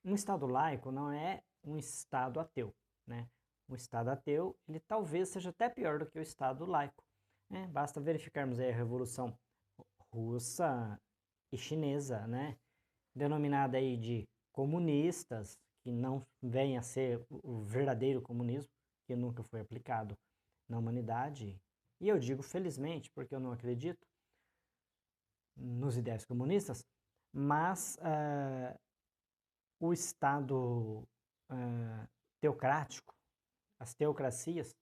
um Estado laico não é um Estado ateu, né? Um Estado ateu, ele talvez seja até pior do que o Estado laico, né? Basta verificarmos aí a Revolução Russa e Chinesa, né? Denominada aí de comunistas, que não vem a ser o verdadeiro comunismo, que nunca foi aplicado na humanidade. E eu digo felizmente, porque eu não acredito nos ideais comunistas, mas o Estado teocrático, as teocracias,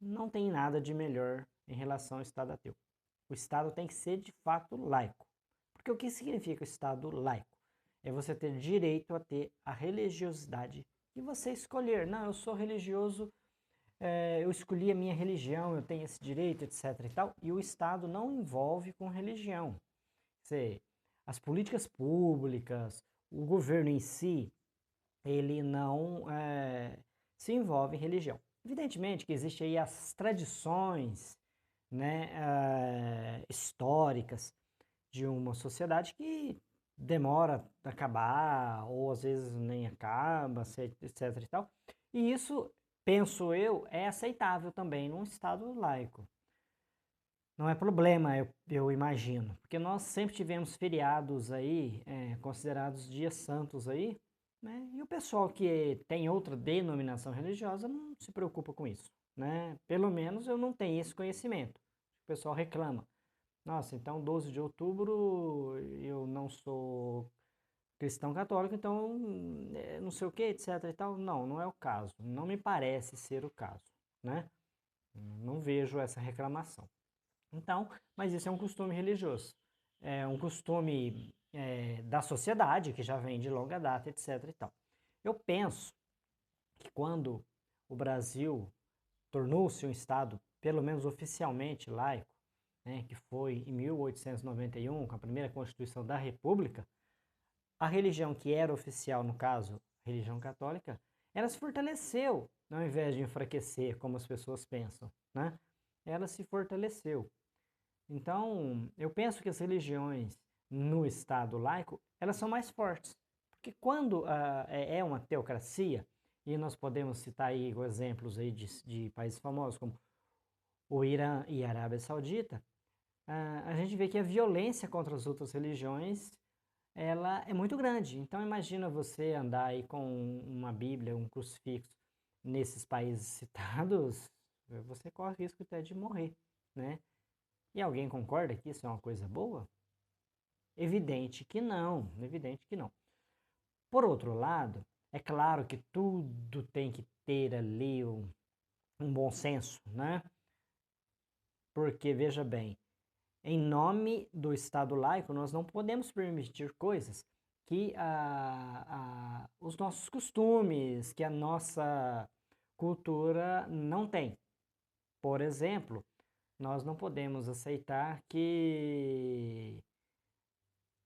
não tem nada de melhor em relação ao Estado ateu. O Estado tem que ser de fato laico. Porque o que significa o Estado laico? É você ter direito a ter a religiosidade que você escolher. Não, eu sou religioso, eu escolhi a minha religião, eu tenho esse direito, etc. e tal. E o Estado não envolve com religião. Você, as políticas públicas, o governo em si, ele não se envolve em religião. Evidentemente que existe aí as tradições, né, históricas de uma sociedade que demora a acabar, ou às vezes nem acaba, etc e tal. E isso, penso eu, é aceitável também num Estado laico. Não é problema, eu imagino, porque nós sempre tivemos feriados aí, considerados dias santos aí, né? E o pessoal que tem outra denominação religiosa não se preocupa com isso, né? Pelo menos eu não tenho esse conhecimento. O pessoal reclama. Nossa, então 12 de outubro eu não sou cristão católico, então não sei o que, etc e tal. Não, não é o caso. Não me parece ser o caso, né? Não vejo essa reclamação. Então, mas isso é um costume religioso. É um costume da sociedade, que já vem de longa data, etc e tal. Eu penso que quando o Brasil tornou-se um Estado, pelo menos oficialmente laico, né, que foi em 1891, com a primeira Constituição da República, a religião que era oficial, no caso, a religião católica, ela se fortaleceu, ao invés de enfraquecer, como as pessoas pensam, né? Ela se fortaleceu. Então, eu penso que as religiões no Estado laico, elas são mais fortes. Porque quando é uma teocracia, e nós podemos citar aí exemplos aí de países famosos, como o Irã e a Arábia Saudita, a gente vê que a violência contra as outras religiões, ela é muito grande. Então, imagina você andar aí com uma Bíblia, um crucifixo, nesses países citados, você corre risco até de morrer, né? E alguém concorda que isso é uma coisa boa? Evidente que não, evidente que não. Por outro lado, é claro que tudo tem que ter ali um bom senso, né? Porque, veja bem, em nome do Estado laico, nós não podemos permitir coisas que os nossos costumes, que a nossa cultura não tem. Por exemplo, nós não podemos aceitar que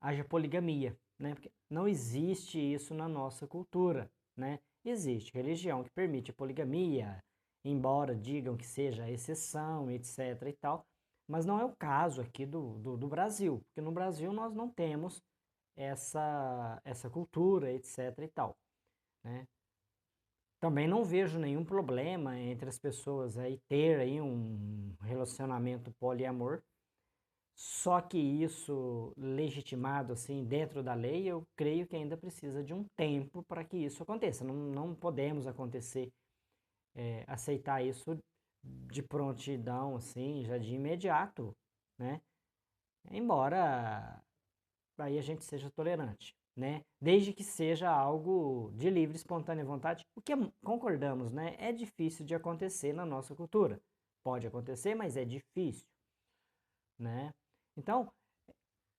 haja poligamia, né? Porque não existe isso na nossa cultura, né? Existe religião que permite a poligamia, embora digam que seja exceção, etc e tal, mas não é o caso aqui do Brasil, porque no Brasil nós não temos essa cultura, etc e tal, né? Também não vejo nenhum problema entre as pessoas aí ter aí um relacionamento poliamor, só que isso legitimado assim dentro da lei, eu creio que ainda precisa de um tempo para que isso aconteça. Não podemos aceitar isso de prontidão, assim, já de imediato, né? Embora aí a gente seja tolerante, né? Desde que seja algo de livre, espontânea vontade, o que concordamos, né? É difícil de acontecer na nossa cultura. Pode acontecer, mas é difícil, né? Então,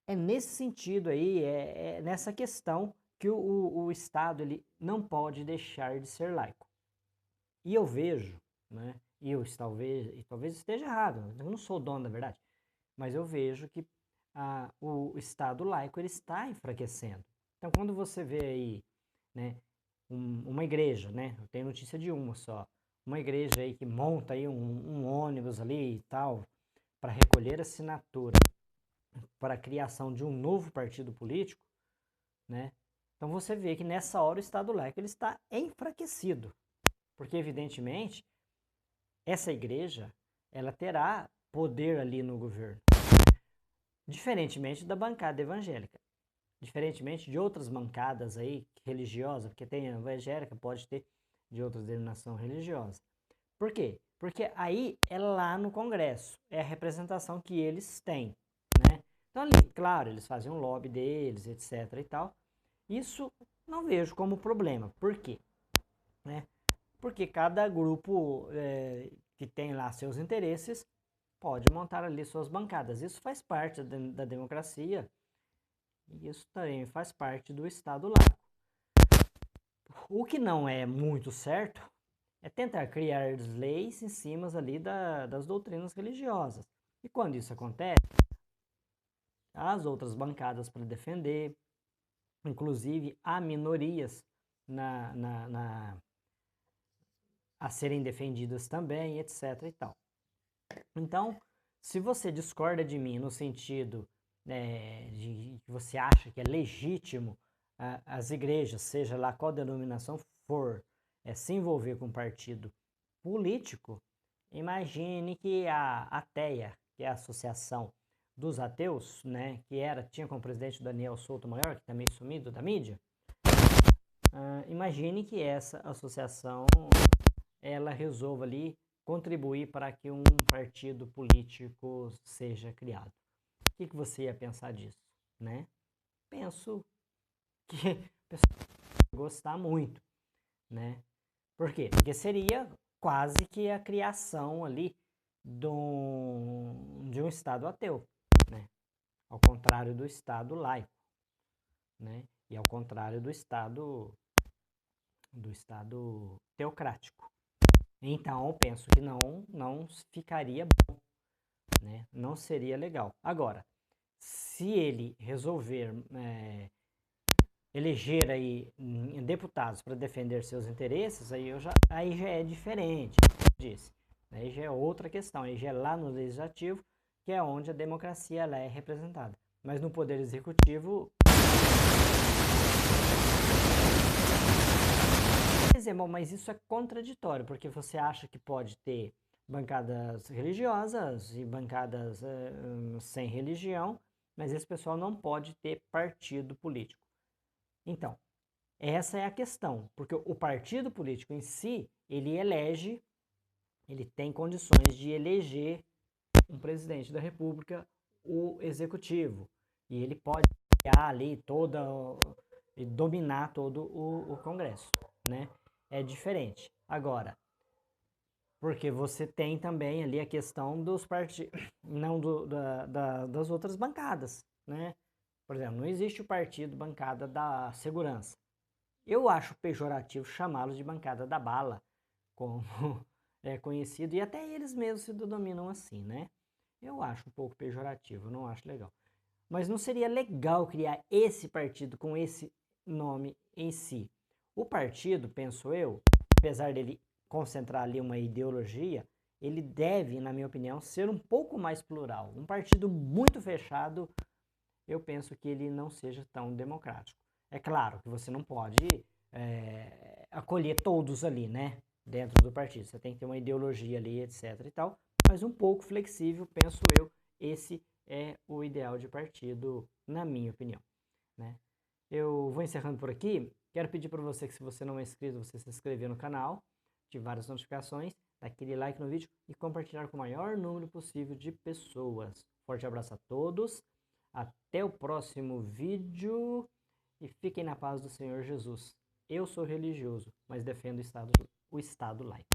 é nesse sentido aí, é nessa questão que o Estado ele não pode deixar de ser laico. E eu vejo, né, e talvez esteja errado, eu não sou o dono da verdade, mas eu vejo que o Estado laico ele está enfraquecendo. Então, quando você vê aí, né, uma igreja, né, eu tenho notícia de uma só, uma igreja aí que monta aí um ônibus ali e tal, para recolher assinatura para a criação de um novo partido político, né? Então você vê que nessa hora o Estado laico ele está enfraquecido, porque evidentemente essa igreja ela terá poder ali no governo, diferentemente da bancada evangélica, diferentemente de outras bancadas aí religiosas, porque tem a evangélica, pode ter de outras denominações religiosas. Por quê? Porque aí é lá no Congresso, é a representação que eles têm, né? Então ali, claro, eles fazem um lobby deles, etc e tal. Isso não vejo como problema. Por quê? Né? Porque cada grupo que tem lá seus interesses pode montar ali suas bancadas. Isso faz parte da democracia e isso também faz parte do Estado laico. O que não é muito certo é tentar criar leis em cima ali das doutrinas religiosas. E quando isso acontece, as outras bancadas para defender, inclusive há minorias a serem defendidas também, etc. e tal. Então, se você discorda de mim no sentido de que você acha que é legítimo as igrejas, seja lá qual denominação for, se envolver com um partido político, imagine que a ATEA, que é a Associação dos Ateus, né, que tinha como presidente o Daniel Souto Maior, que também sumido da mídia, imagine que essa associação ela resolva ali contribuir para que um partido político seja criado. O que você ia pensar disso, né? Penso que a pessoa ia gostar muito, né? Por quê? Porque seria quase que a criação ali de um Estado ateu, né? Ao contrário do Estado laico, né? E ao contrário do Estado teocrático. Então, eu penso que não ficaria bom, né? Não seria legal. Agora, se ele resolver eleger aí deputados para defender seus interesses, aí já é diferente, disse. Aí já é outra questão, aí já é lá no legislativo, que é onde a democracia ela é representada. Mas no poder executivo mas isso é contraditório, porque você acha que pode ter bancadas religiosas e bancadas sem religião, mas esse pessoal não pode ter partido político. Então, essa é a questão, porque o partido político em si, ele tem condições de eleger um presidente da República, o executivo, e ele pode criar ali e dominar todo o Congresso, né? É diferente. Agora, porque você tem também ali a questão dos partidos, não das outras bancadas, né? Por exemplo, não existe o partido bancada da segurança. Eu acho pejorativo chamá-los de bancada da bala, como é conhecido, e até eles mesmos se denominam assim, né? Eu acho um pouco pejorativo, não acho legal. Mas não seria legal criar esse partido com esse nome em si. O partido, penso eu, apesar dele concentrar ali uma ideologia, ele deve, na minha opinião, ser um pouco mais plural. Um partido muito fechado, eu penso que ele não seja tão democrático. É claro que você não pode acolher todos ali, né? Dentro do partido. Você tem que ter uma ideologia ali, etc e tal. Mas um pouco flexível, penso eu, esse é o ideal de partido, na minha opinião, né? Eu vou encerrando por aqui. Quero pedir para você que, se você não é inscrito, você se inscrever no canal, ativar as notificações, dar aquele like no vídeo e compartilhar com o maior número possível de pessoas. Forte abraço a todos, até o próximo vídeo e fiquem na paz do Senhor Jesus. Eu sou religioso, mas defendo o Estado laico.